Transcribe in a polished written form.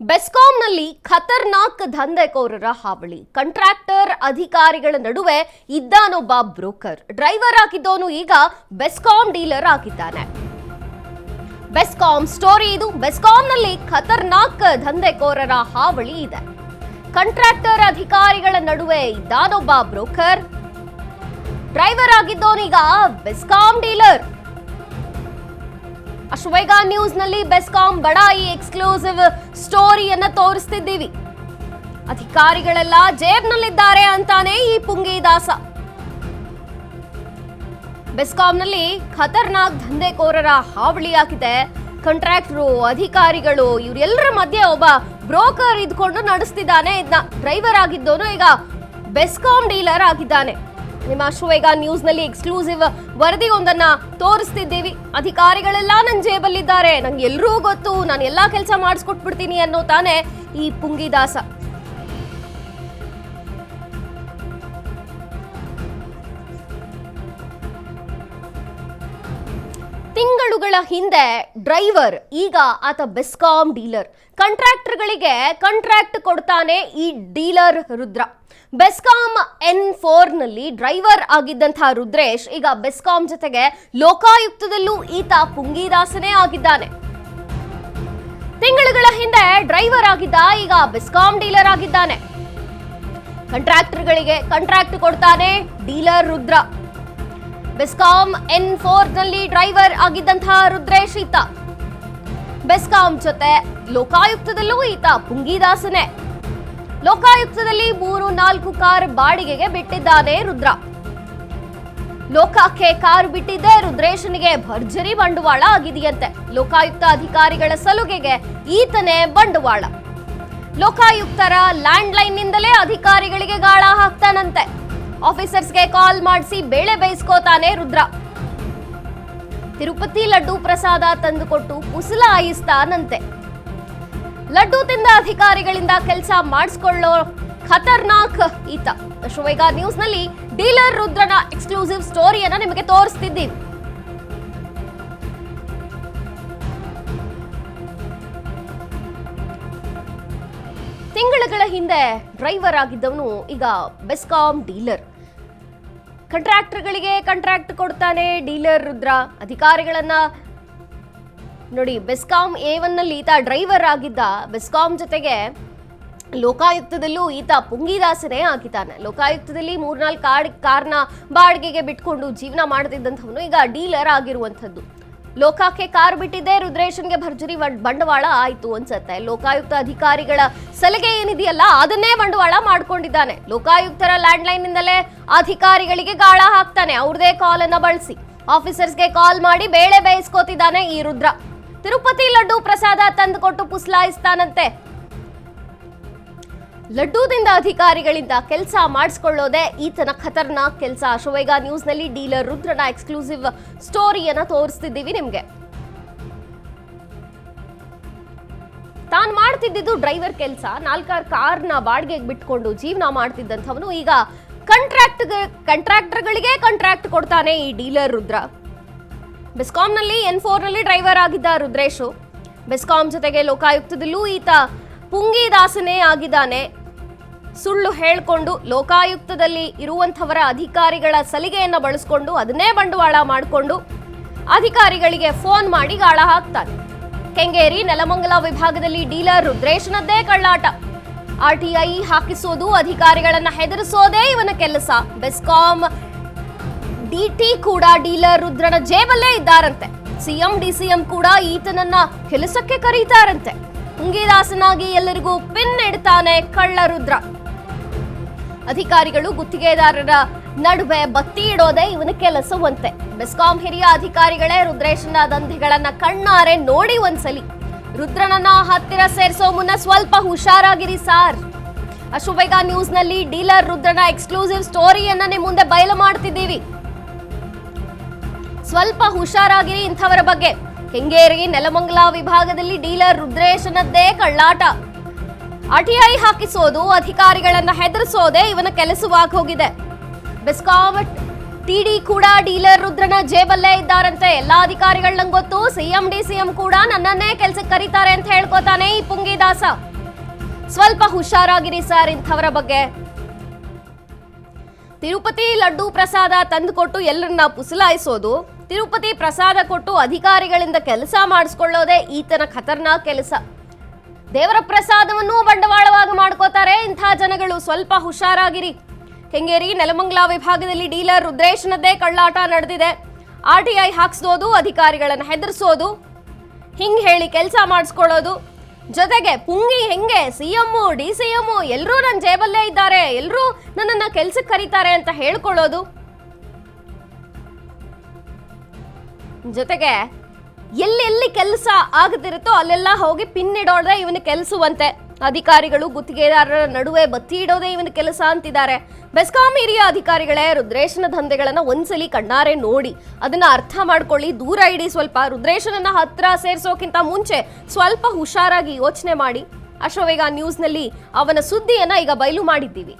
ಬೆಸ್ಕಾಂನಲ್ಲಿ ಖತರ್ನಾಕ್ ದಂಧೆಕೋರರ ಹಾವಳಿ. ಕಾಂಟ್ರಾಕ್ಟರ್ ಅಧಿಕಾರಿಗಳ ನಡುವೆ ಇದ್ದಾನೊಬ್ಬ ಬ್ರೋಕರ್. ಡ್ರೈವರ್ ಆಗಿದ್ದವನು ಈಗ ಬೆಸ್ಕಾಂ ಡೀಲರ್ ಆಗಿದ್ದಾನೆ. ಬೆಸ್ಕಾಂ ಸ್ಟೋರಿ ಇದು. ಬೆಸ್ಕಾಂನಲ್ಲಿ ಖತರ್ನಾಕ್ ದಂಧೆಕೋರರ ಹಾವಳಿ ಇದೆ. ಕಾಂಟ್ರಾಕ್ಟರ್ ಅಧಿಕಾರಿಗಳ ನಡುವೆ ಇದ್ದಾನೊಬ್ಬ ಬ್ರೋಕರ್. ಡ್ರೈವರ್ ಆಗಿದ್ದವನೀಗ ಬೆಸ್ಕಾಂ ಡೀಲರ್. ಅಶ್ವೇಗ ನ್ಯೂಸ್ ನಲ್ಲಿ ಬೆಸ್ಕಾಂ ಬಡಾಯಿ ಎಕ್ಸ್ಕ್ಲೂಸಿವ್ ಸ್ಟೋರಿಯನ್ನ ತೋರಿಸ್ತಿದ್ದೀವಿ. ಅಧಿಕಾರಿಗಳೆಲ್ಲ ಜೇಬ್ನಲ್ಲಿದ್ದಾರೆ ಅಂತಾನೆ ಈ ಪುಂಗಿದಾಸ. ಬೆಸ್ಕಾಂನಲ್ಲಿ ಖತರ್ನಾಕ್ ದಂಧೆಕೋರರ ಹಾವಳಿಯಾಗಿದೆ. ಕಾಂಟ್ರಾಕ್ಟರು, ಅಧಿಕಾರಿಗಳು ಇವರೆಲ್ಲರ ಮಧ್ಯೆ ಒಬ್ಬ ಬ್ರೋಕರ್ ಇದ್ಕೊಂಡು ನಡೆಸ್ತಿದ್ದಾನೆ. ಇದನ್ನ ಡ್ರೈವರ್ ಆಗಿದ್ದವನು ಈಗ ಬೆಸ್ಕಾಂ ಡೀಲರ್ ಆಗಿದ್ದಾನೆ. ನಿಮ್ಮ ಅಶ್ವೇಗ ನ್ಯೂಸ್ ನಲ್ಲಿ ಎಕ್ಸ್ಕ್ಲೂಸಿವ್ ವರದಿಯೊಂದನ್ನ ತೋರಿಸ್ತಿದ್ದೀವಿ. ಅಧಿಕಾರಿಗಳೆಲ್ಲ ನನ್ನ ಜೇಬಲ್ಲಿದ್ದಾರೆ, ನಂಗೆ ಎಲ್ಲರೂ ಗೊತ್ತು, ನಾನು ಎಲ್ಲಾ ಕೆಲಸ ಮಾಡಿಸ್ಕೊಟ್ಬಿಡ್ತೀನಿ ಅನ್ನೋ ತಾನೆ ಈ ಪುಂಗಿದಾಸ. ತಿಂಗಳುಗಳ ಹಿಂದೆ ಡ್ರೈವರ್, ಈಗ ಆತ ಬೆಸ್ಕಾಂ ಡೀಲರ್. ಕಾಂಟ್ರಾಕ್ಟರ್ಗಳಿಗೆ ಕಾಂಟ್ರಾಕ್ಟ್ ಕೊಡ್ತಾನೆ ಈ ಡೀಲರ್ ರುದ್ರ. ಬೆಸ್ಕಾಂ N4 ನಲ್ಲಿ ಡ್ರೈವರ್ ಆಗಿದ್ದಂತಹ ರುದ್ರೇಶ್ ಈಗ ಬೆಸ್ಕಾಂ ಜೊತೆಗೆ ಲೋಕಾಯುಕ್ತದಲ್ಲೂ ಈತ ಪುಂಗಿದಾಸನೇ ಆಗಿದ್ದಾನೆ. ತಿಂಗಳುಗಳ ಹಿಂದೆ ಡ್ರೈವರ್ ಆಗಿದ್ದ, ಈಗ ಬೆಸ್ಕಾಂ ಡೀಲರ್ ಆಗಿದ್ದಾನೆ. ಕಾಂಟ್ರಾಕ್ಟರ್ಗಳಿಗೆ ಕಾಂಟ್ರಾಕ್ಟ್ ಕೊಡ್ತಾನೆ ಡೀಲರ್ ರುದ್ರ. ಬೆಸ್ಕಾಂ N4 ನಲ್ಲಿ ಡ್ರೈವರ್ ಆಗಿದ್ದಂತಹ ರುದ್ರೇಶ್ ಈತ. ಬೆಸ್ಕಾಂ ಜೊತೆ ಲೋಕಾಯುಕ್ತದಲ್ಲೂ ಈತ ಪುಂಗಿದಾಸನೇ. ಲೋಕಾಯುಕ್ತದಲ್ಲಿ 3-4 ಕಾರ್ ಬಾಡಿಗೆಗೆ ಬಿಟ್ಟಿದ್ದಾನೆ ರುದ್ರ. ಲೋಕಕ್ಕೆ ಕಾರ್ ಬಿಟ್ಟಿದ್ದೆ ರುದ್ರೇಶನಿಗೆ ಭರ್ಜರಿ ಬಂಡವಾಳ ಆಗಿದೆಯಂತೆ. ಲೋಕಾಯುಕ್ತ ಅಧಿಕಾರಿಗಳ ಸಲುಗೆಗೆ ಈತನೇ ಬಂಡವಾಳ. ಲೋಕಾಯುಕ್ತರ ಲ್ಯಾಂಡ್ ಲೈನ್ ನಿಂದಲೇ ಅಧಿಕಾರಿಗಳಿಗೆ ಗಾಳ ಹಾಕ್ತಾನಂತೆ. ಆಫೀಸರ್ಸ್ಗೆ ಕಾಲ್ ಮಾಡಿಸಿ ಬೇಳೆ ಬೇಯಿಸ್ಕೋತಾನೆ ರುದ್ರ. ತಿರುಪತಿ ಲಡ್ಡು ಪ್ರಸಾದ ತಂದುಕೊಟ್ಟು ಪುಸಲಾಯಿಸ್ತಾನಂತೆ. ಲಡ್ಡು ತಿಂದ ಅಧಿಕಾರಿಗಳಿಂದ ಕೆಲಸ ಮಾಡಿಸ್ಕೊಳ್ಳೋ ಖತರ್ನಾಕ್ ಈತ. ಅಶ್ವೇಗ ನ್ಯೂಸ್ ನಲ್ಲಿ ಡೀಲರ್ ರುದ್ರನ ಎಕ್ಸ್ಕ್ಲೂಸಿವ್ ಸ್ಟೋರಿಯನ್ನ ನಿಮಗೆ ತೋರಿಸ್ತಿದ್ದೀವಿ. ತಿಂಗಳುಗಳ ಹಿಂದೆ ಡ್ರೈವರ್ ಆಗಿದ್ದವನು ಈಗ ಬೆಸ್ಕಾಂ ಡೀಲರ್. ಕಾಂಟ್ರಾಕ್ಟರ್ಗಳಿಗೆ ಕಾಂಟ್ರಾಕ್ಟ್ ಕೊಡ್ತಾನೆ ಡೀಲರ್ ರುದ್ರ. ಅಧಿಕಾರಿಗಳನ್ನ ನೋಡಿ, ಬೆಸ್ಕಾಂ A1 ನಲ್ಲಿ ಈತ ಡ್ರೈವರ್ ಆಗಿದ್ದ. ಬೆಸ್ಕಾಂ ಜೊತೆಗೆ ಲೋಕಾಯುಕ್ತದಲ್ಲೂ ಈತ ಪುಂಗಿದಾಸನೇ ಆಗಿದ್ದಾನೆ. ಲೋಕಾಯುಕ್ತದಲ್ಲಿ 3-4 ಕಾರ್ನ ಬಾಡಿಗೆಗೆ ಬಿಟ್ಕೊಂಡು ಜೀವನ ಮಾಡ್ತಿದ್ದಂಥವನು ಈಗ ಡೀಲರ್ ಆಗಿರುವಂಥದ್ದು. ಲೋಕಕ್ಕೆ ಕಾರ್ ಬಿಟ್ಟಿದ್ದೆ ರುದ್ರೇಶನ್ಗೆ ಭರ್ಜರಿ ಬಂಡವಾಳ ಆಯ್ತು ಅನ್ಸತ್ತೆ. ಲೋಕಾಯುಕ್ತ ಅಧಿಕಾರಿಗಳ ಸಲಹೆ ಏನಿದೆಯಲ್ಲ ಅದನ್ನೇ ಬಂಡವಾಳ ಮಾಡ್ಕೊಂಡಿದ್ದಾನೆ. ಲೋಕಾಯುಕ್ತರ ಲ್ಯಾಂಡ್ ಲೈನ್ ನಿಂದಲೇ ಅಧಿಕಾರಿಗಳಿಗೆ ಗಾಳ ಹಾಕ್ತಾನೆ. ಅವ್ರದೇ ಕಾಲ್ ಅನ್ನ ಬಳಸಿ ಆಫೀಸರ್ಸ್ಗೆ ಕಾಲ್ ಮಾಡಿ ಬೇಳೆ ಬೇಯಿಸ್ಕೋತಿದ್ದಾನೆ ಈ ರುದ್ರ. ತಿರುಪತಿ ಲಡ್ಡು ಪ್ರಸಾದ ತಂದುಕೊಟ್ಟು ಪುಸಲಾಯಿಸ್ತಾನಂತೆ. ಲಡ್ಡೂದಿಂದ ಅಧಿಕಾರಿಗಳಿಂದ ಕೆಲಸ ಮಾಡಿಸ್ಕೊಳ್ಳೋದೇ ಈತನ ಖತರ್ನಾಕ್ ಕೆಲಸ. ಅಶ್ವೇಗ ನ್ಯೂಸ್ ನಲ್ಲಿ ಡೀಲರ್ ರುದ್ರನ ಎಕ್ಸ್ಕ್ಲೂಸಿವ್ ಸ್ಟೋರಿಯನ್ನ ತೋರಿಸ್ತಿದ್ದೀವಿ ನಿಮ್ಗೆ. ತಾನು ಮಾಡ್ತಿದ್ದು ಡ್ರೈವರ್ ಕೆಲಸ. 4 ಕಾರ್ನ ಬಾಡಿಗೆಗೆ ಬಿಟ್ಕೊಂಡು ಜೀವನ ಮಾಡ್ತಿದ್ದಂಥವನು ಈಗ ಕಾಂಟ್ರಾಕ್ಟರ್ಗಳಿಗೆ ಕಾಂಟ್ರಾಕ್ಟ್ ಕೊಡ್ತಾನೆ ಈ ಡೀಲರ್ ರುದ್ರ. ಬೆಸ್ಕಾಂನಲ್ಲಿ N4 ನಲ್ಲಿ ಡ್ರೈವರ್ ಆಗಿದ್ದ ರುದ್ರೇಶು. ಬೆಸ್ಕಾಂ ಜೊತೆಗೆ ಲೋಕಾಯುಕ್ತದಲ್ಲೂ ಈತ ಪುಂಗಿದಾಸನೇ ಆಗಿದ್ದಾನೆ. ಸುಳ್ಳು ಹೇಳ್ಕೊಂಡು ಲೋಕಾಯುಕ್ತದಲ್ಲಿ ಇರುವಂಥವರ ಅಧಿಕಾರಿಗಳ ಸಲಿಗೆಯನ್ನು ಬಳಸ್ಕೊಂಡು ಅದನ್ನೇ ಬಂಡವಾಳ ಮಾಡಿಕೊಂಡು ಅಧಿಕಾರಿಗಳಿಗೆ ಫೋನ್ ಮಾಡಿ ಗಾಳ ಹಾಕ್ತಾನೆ. ಕೆಂಗೇರಿ, ನೆಲಮಂಗಲ ವಿಭಾಗದಲ್ಲಿ ಡೀಲರ್ ರುದ್ರೇಶನದ್ದೇ ಕಳ್ಳಾಟ. RTI ಹಾಕಿಸೋದು, ಅಧಿಕಾರಿಗಳನ್ನ ಹೆದರಿಸೋದೇ ಇವನ ಕೆಲಸ. ಬೆಸ್ಕಾಂ DT ಕೂಡ ಡೀಲರ್ ರುದ್ರನ ಜೇಬಲ್ಲೇ ಇದ್ದಾರಂತೆ. CM DCM ಕೂಡ ಈತನನ್ನ ಕೆಲಸಕ್ಕೆ ಕರೀತಾರಂತೆ. ಪುಂಗಿದಾಸನಾಗಿ ಎಲ್ಲರಿಗೂ ಪಿನ್ ಇಡ್ತಾನೆ ಕಳ್ಳ ರುದ್ರ. ಅಧಿಕಾರಿಗಳು, ಗುತ್ತಿಗೆದಾರರ ನಡುವೆ ಬತ್ತಿ ಇಡೋದೇ ಇವನ ಕೆಲಸವಂತೆ. ಬೆಸ್ಕಾಂ ಹಿರಿಯ ಅಧಿಕಾರಿಗಳೇ ರುದ್ರೇಶನ ದಂಧೆಗಳನ್ನ ಕಣ್ಣಾರೆ ನೋಡಿ ಒಂದ್ಸಲಿ. ರುದ್ರನನ್ನ ಹತ್ತಿರ ಸೇರಿಸೋ ಮುನ್ನ ಸ್ವಲ್ಪ ಹುಷಾರಾಗಿರಿ ಸಾರ್. ಅಶ್ವೇಗ ನ್ಯೂಸ್ ನಲ್ಲಿ ಡೀಲರ್ ರುದ್ರನ ಎಕ್ಸ್ಕ್ಲೂಸಿವ್ ಸ್ಟೋರಿಯನ್ನ ನಿಮ್ಮ ಮುಂದೆ ಬಯಲು ಮಾಡ್ತಿದ್ದೀವಿ. ಸ್ವಲ್ಪ ಹುಷಾರಾಗಿರಿ ಇಂಥವರ ಬಗ್ಗೆ. ಕೆಂಗೇರಿ, ನೆಲಮಂಗಲ ವಿಭಾಗದಲ್ಲಿ ಡೀಲರ್ ರುದ್ರೇಶನದ್ದೇ ಕಳ್ಳಾಟ. RTI ಹಾಕಿಸೋದು, ಅಧಿಕಾರಿಗಳನ್ನ ಹೆದರಿಸೋದೇ ಇವನ ಕೆಲಸವಾಗಿ ಹೋಗಿದೆ. ಬೆಸ್ಕಾಂ ಟಿಡಿ ಕೂಡ ಡೀಲರ್ ರುದ್ರನ ಜೇಬಲ್ಲೇ ಇದ್ದಾರಂತೆ. ಎಲ್ಲಾ ಅಧಿಕಾರಿಗಳು ನಂಗೆ ಗೊತ್ತು, ಸಿಎಂ ಕೂಡ ನನ್ನನ್ನೇ ಕೆಲ್ಸಕ್ಕೆ ಕರೀತಾರೆ ಅಂತ ಹೇಳ್ಕೊತಾನೆ ಈ ಪುಂಗಿದಾಸ. ಸ್ವಲ್ಪ ಹುಷಾರಾಗಿರಿ ಸರ್ ಇಂಥವರ ಬಗ್ಗೆ. ತಿರುಪತಿ ಲಡ್ಡು ಪ್ರಸಾದ ತಂದುಕೊಟ್ಟು ಎಲ್ಲರನ್ನ ಪುಸಲಾಯಿಸೋದು, ತಿರುಪತಿ ಪ್ರಸಾದ ಕೊಟ್ಟು ಅಧಿಕಾರಿಗಳಿಂದ ಕೆಲಸ ಮಾಡಿಸ್ಕೊಳ್ಳೋದೇ ಈತನ ಖತರ್ನಾಕ್ ಕೆಲಸ. ದೇವರ ಪ್ರಸಾದವನ್ನು ಬಂಡವಾಳವಾಗಿ ಮಾಡ್ಕೋತಾರೆ ಇಂಥ ಜನಗಳು. ಸ್ವಲ್ಪ ಹುಷಾರಾಗಿರಿ. ಕೆಂಗೇರಿ ನೆಲಮಂಗಲ ವಿಭಾಗದಲ್ಲಿ ಡೀಲರ್ ರುದ್ರೇಶ್ನದ್ದೇ ಕಳ್ಳಾಟ ನಡೆದಿದೆ. RTI ಹಾಕ್ಸೋದು, ಅಧಿಕಾರಿಗಳನ್ನು ಹೆದರ್ಸೋದು, ಹಿಂಗ್ ಹೇಳಿ ಕೆಲಸ ಮಾಡಿಸ್ಕೊಳ್ಳೋದು. ಜೊತೆಗೆ ಪುಂಗಿ ಹೆಂಗೆ CM DCM ಎಲ್ಲರೂ ನನ್ನ ಜೇಬಲ್ಲೇ ಇದ್ದಾರೆ, ಎಲ್ಲರೂ ನನ್ನನ್ನ ಕೆಲ್ಸಕ್ಕೆ ಕರೀತಾರೆ ಅಂತ ಹೇಳ್ಕೊಳ್ಳೋದು. ಜೊತೆಗೆ ಎಲ್ಲೆಲ್ಲಿ ಕೆಲಸ ಆಗದಿರುತ್ತೋ ಅಲ್ಲೆಲ್ಲ ಹೋಗಿ ಪಿನ್ ಇಡೋದೇ ಇವನ ಕೆಲಸವಂತೆ. ಅಧಿಕಾರಿಗಳು ಗುತ್ತಿಗೆದಾರರ ನಡುವೆ ಬತ್ತಿ ಇಡೋದೇ ಇವನ ಕೆಲಸ ಅಂತಿದ್ದಾರೆ. ಬೆಸ್ಕಾಂ ಹಿರಿಯ ಅಧಿಕಾರಿಗಳೇ ರುದ್ರೇಶನ ದಂಧೆಗಳನ್ನ ಒಂದ್ಸಲಿ ಕಣ್ಣಾರೆ ನೋಡಿ ಅದನ್ನ ಅರ್ಥ ಮಾಡ್ಕೊಳ್ಳಿ, ದೂರ ಇಡಿ. ಸ್ವಲ್ಪ ರುದ್ರೇಶನನ್ನ ಹತ್ರ ಸೇರಿಸೋಕ್ಕಿಂತ ಮುಂಚೆ ಸ್ವಲ್ಪ ಹುಷಾರಾಗಿ ಯೋಚನೆ ಮಾಡಿ. ಅಶ್ವವೇಗ ನ್ಯೂಸ್ನಲ್ಲಿ ಅವನ ಸುದ್ದಿಯನ್ನ ಈಗ ಬಯಲು ಮಾಡಿದ್ದೀವಿ.